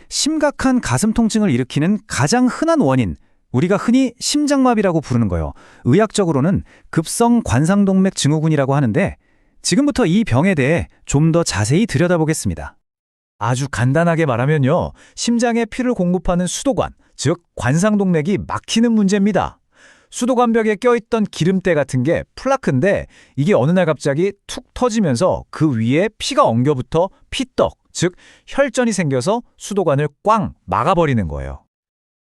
심각한 가슴 통증을 일으키는 가장 흔한 원인, 우리가 흔히 심장마비라고 부르는 거요. 의학적으로는 급성 관상동맥 증후군이라고 하는데 지금부터 이 병에 대해 좀 더 자세히 들여다보겠습니다. 아주 간단하게 말하면요, 심장에 피를 공급하는 수도관, 즉 관상동맥이 막히는 문제입니다. 수도관벽에 껴있던 기름때 같은 게 플라크인데 이게 어느 날 갑자기 툭 터지면서 그 위에 피가 엉겨붙어 피떡, 즉 혈전이 생겨서 수도관을 꽝 막아버리는 거예요.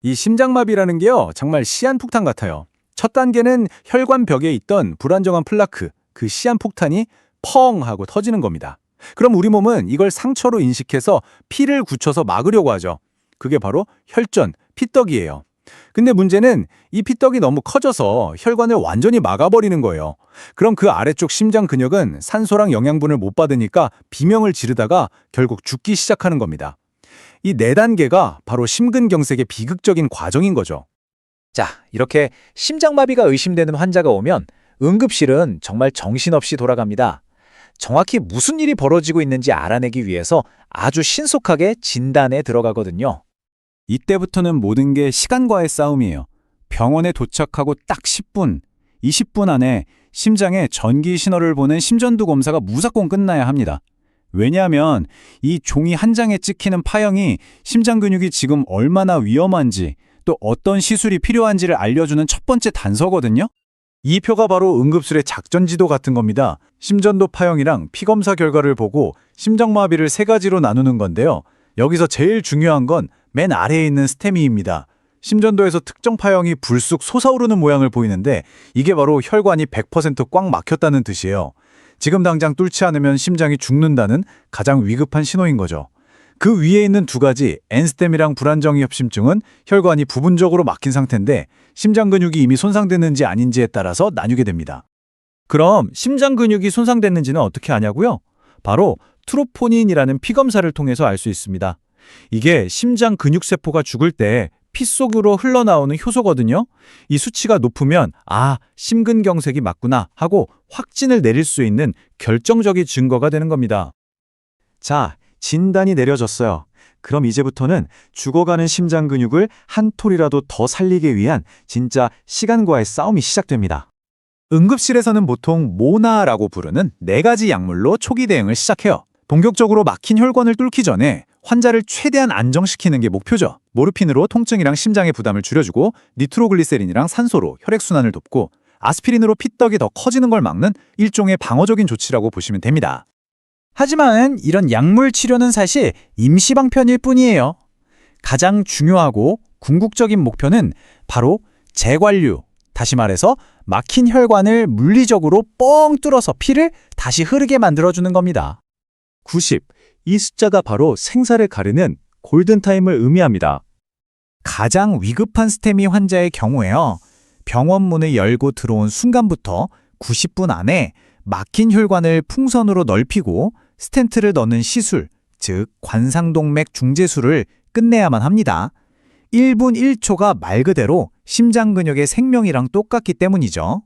이 심장마비라는 게요, 정말 시한폭탄 같아요. 첫 단계는 혈관벽에 있던 불안정한 플라크, 그 시한폭탄이 펑 하고 터지는 겁니다. 그럼 우리 몸은 이걸 상처로 인식해서 피를 굳혀서 막으려고 하죠. 그게 바로 혈전, 피떡이에요. 근데 문제는 이 피떡이 너무 커져서 혈관을 완전히 막아버리는 거예요. 그럼 그 아래쪽 심장 근육은 산소랑 영양분을 못 받으니까 비명을 지르다가 결국 죽기 시작하는 겁니다. 이 4단계가 바로 심근경색의 비극적인 과정인 거죠. 자, 이렇게 심장마비가 의심되는 환자가 오면 응급실은 정말 정신없이 돌아갑니다. 정확히 무슨 일이 벌어지고 있는지 알아내기 위해서 아주 신속하게 진단에 들어가거든요. 이때부터는 모든 게 시간과의 싸움이에요. 병원에 도착하고 딱 10분, 20분 안에 심장에 전기 신호를 보낸 심전도 검사가 무조건 끝나야 합니다. 왜냐하면 이 종이 한 장에 찍히는 파형이 심장 근육이 지금 얼마나 위험한지 또 어떤 시술이 필요한지를 알려주는 첫 번째 단서거든요. 이 표가 바로 응급술의 작전지도 같은 겁니다. 심전도 파형이랑 피검사 결과를 보고 심장마비를 3가지로 나누는 건데요. 여기서 제일 중요한 건 맨 아래에 있는 스테미입니다. 심전도에서 특정 파형이 불쑥 솟아오르는 모양을 보이는데 이게 바로 혈관이 100% 꽉 막혔다는 뜻이에요. 지금 당장 뚫지 않으면 심장이 죽는다는 가장 위급한 신호인 거죠. 그 위에 있는 2가지 엔스템이랑 불안정이협심증은 혈관이 부분적으로 막힌 상태인데 심장 근육이 이미 손상됐는지 아닌지에 따라서 나뉘게 됩니다. 그럼 심장 근육이 손상됐는지는 어떻게 아냐고요? 바로 트로포닌이라는 피검사를 통해서 알 수 있습니다. 이게 심장 근육세포가 죽을 때 피 속으로 흘러나오는 효소거든요. 이 수치가 높으면 심근경색이 맞구나 하고 확진을 내릴 수 있는 결정적인 증거가 되는 겁니다. 자, 진단이 내려졌어요. 그럼 이제부터는 죽어가는 심장 근육을 한 톨이라도 더 살리기 위한 진짜 시간과의 싸움이 시작됩니다. 응급실에서는 보통 모나라고 부르는 4가지 약물로 초기 대응을 시작해요. 본격적으로 막힌 혈관을 뚫기 전에 환자를 최대한 안정시키는 게 목표죠. 모르핀으로 통증이랑 심장의 부담을 줄여주고 니트로글리세린이랑 산소로 혈액순환을 돕고 아스피린으로 피떡이 더 커지는 걸 막는 일종의 방어적인 조치라고 보시면 됩니다. 하지만 이런 약물 치료는 사실 임시방편일 뿐이에요. 가장 중요하고 궁극적인 목표는 바로 재관류, 다시 말해서 막힌 혈관을 물리적으로 뻥 뚫어서 피를 다시 흐르게 만들어주는 겁니다. 90. 이 숫자가 바로 생사를 가르는 골든타임을 의미합니다. 가장 위급한 스테미 환자의 경우에요. 병원 문을 열고 들어온 순간부터 90분 안에 막힌 혈관을 풍선으로 넓히고 스텐트를 넣는 시술, 즉 관상동맥 중재술을 끝내야만 합니다. 1분 1초가 말 그대로 심장 근육의 생명이랑 똑같기 때문이죠.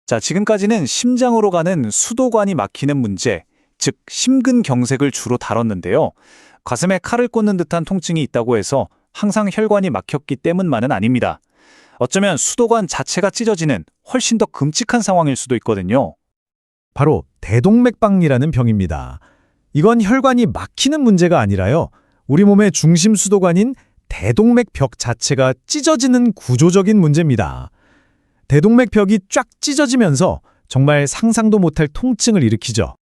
자, 지금까지는 심장으로 가는 수도관이 막히는 문제, 즉 심근경색을 주로 다뤘는데요. 가슴에 칼을 꽂는 듯한 통증이 있다고 해서 항상 혈관이 막혔기 때문만은 아닙니다. 어쩌면 수도관 자체가 찢어지는 훨씬 더 끔찍한 상황일 수도 있거든요. 바로 대동맥박리라는 병입니다. 이건 혈관이 막히는 문제가 아니라요, 우리 몸의 중심 수도관인 대동맥벽 자체가 찢어지는 구조적인 문제입니다. 대동맥벽이 쫙 찢어지면서 정말 상상도 못할 통증을 일으키죠.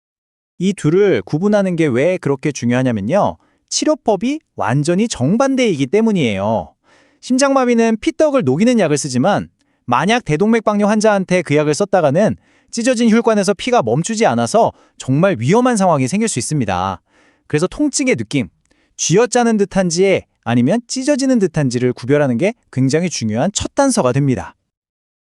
이 둘을 구분하는 게 왜 그렇게 중요하냐면요. 치료법이 완전히 정반대이기 때문이에요. 심장마비는 피떡을 녹이는 약을 쓰지만 만약 대동맥박리 환자한테 그 약을 썼다가는 찢어진 혈관에서 피가 멈추지 않아서 정말 위험한 상황이 생길 수 있습니다. 그래서 통증의 느낌, 쥐어짜는 듯한지 아니면 찢어지는 듯한지를 구별하는 게 굉장히 중요한 첫 단서가 됩니다.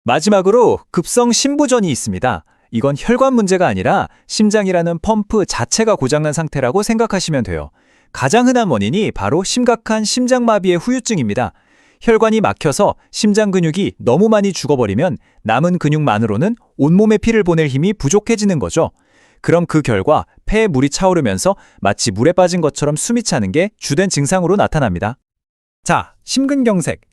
마지막으로 급성 심부전이 있습니다. 이건 혈관 문제가 아니라 심장이라는 펌프 자체가 고장난 상태라고 생각하시면 돼요. 가장 흔한 원인이 바로 심각한 심장마비의 후유증입니다. 혈관이 막혀서 심장 근육이 너무 많이 죽어버리면 남은 근육만으로는 온몸에 피를 보낼 힘이 부족해지는 거죠. 그럼 그 결과 폐에 물이 차오르면서 마치 물에 빠진 것처럼 숨이 차는 게 주된 증상으로 나타납니다. 자, 심근경색.